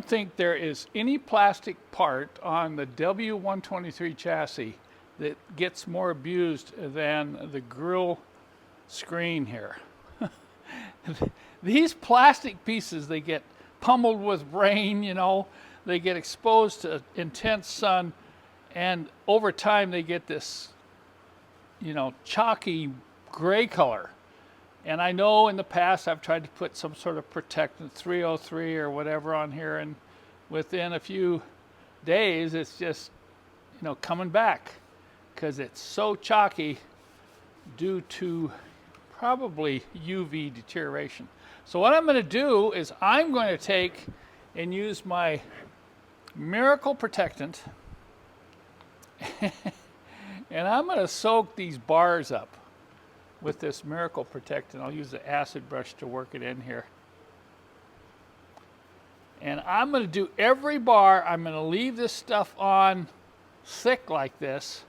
think there is any plastic part on the W123 chassis that gets more abused than the grill screen here. These plastic pieces, they get pummeled with rain, you know, they get exposed to intense sun, and over time they get this, you know, chalky gray color. And I know in the past I've tried to put some sort of Protectant 303 or whatever on here, and within a few days it's just, you know, coming back because it's so chalky due to probably UV deterioration. So what I'm going to do is I'm going to take and use my Miracle Protectant and I'm going to soak these bars up with this Miracle Protectant. I'll use the acid brush to work it in here. And I'm going to do every bar. I'm going to leave this stuff on thick like this,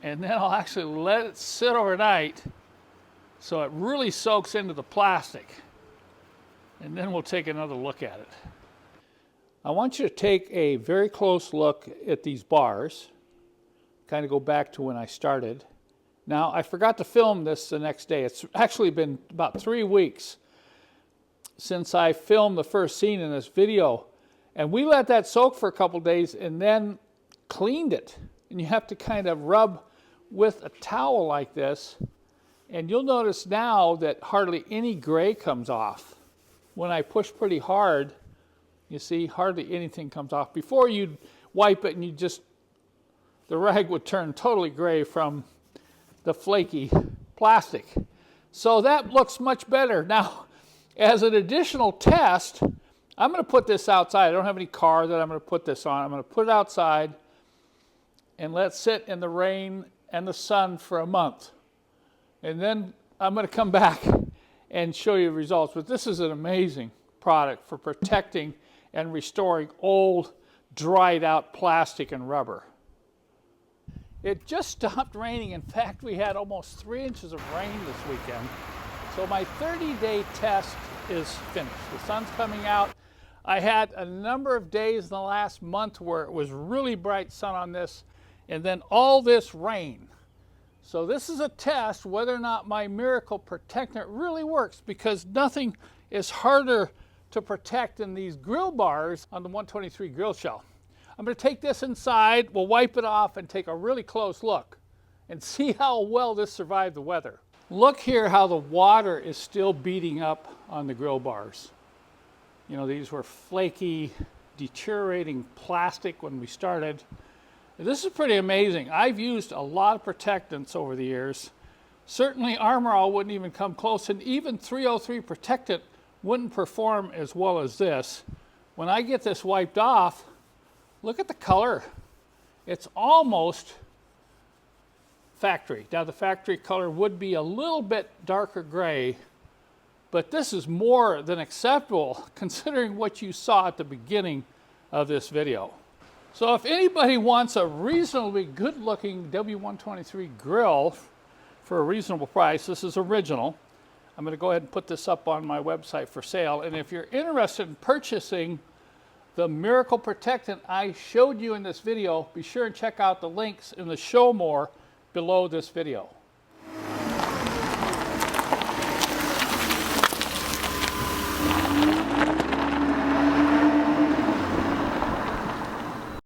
and then I'll actually let it sit overnight so it really soaks into the plastic. And then we'll take another look at it. I want you to take a very close look at these bars. Kind of go back to when I started. Now, I forgot to film this the next day. It's actually been about 3 weeks since I filmed the first scene in this video. And we let that soak for a couple days and then cleaned it. And you have to kind of rub with a towel like this. And you'll notice now that hardly any gray comes off. When I push pretty hard, you see, hardly anything comes off. Before you'd wipe it and you just, the rag would turn totally gray from the flaky plastic. So that looks much better. Now, as an additional test, I'm going to put this outside. I don't have any car that I'm going to put this on. I'm going to put it outside and let it sit in the rain and the sun for a month. And then I'm going to come back and show you the results. But this is an amazing product for protecting and restoring old, dried out plastic and rubber. It just stopped raining. In fact, we had almost 3 inches of rain this weekend. So my 30-day test is finished. The sun's coming out. I had a number of days in the last month where it was really bright sun on this, and then all this rain. So this is a test whether or not my Miracle Protectant really works, because nothing is harder to protect than these grill bars on the 123 grill shell. I'm going to take this inside, we'll wipe it off and take a really close look and see how well this survived the weather. Look here how the water is still beating up on the grill bars. You know, these were flaky, deteriorating plastic when we started. This is pretty amazing. I've used a lot of protectants over the years. Certainly Armor All wouldn't even come close, and even 303 Protectant wouldn't perform as well as this. When I get this wiped off, look at the color. It's almost factory. Now the factory color would be a little bit darker gray, but this is more than acceptable considering what you saw at the beginning of this video. So if anybody wants a reasonably good looking W123 grill for a reasonable price, this is original. I'm going to go ahead and put this up on my website for sale. And if you're interested in purchasing the Miracle Protectant I showed you in this video, be sure and check out the links in the Show More below this video.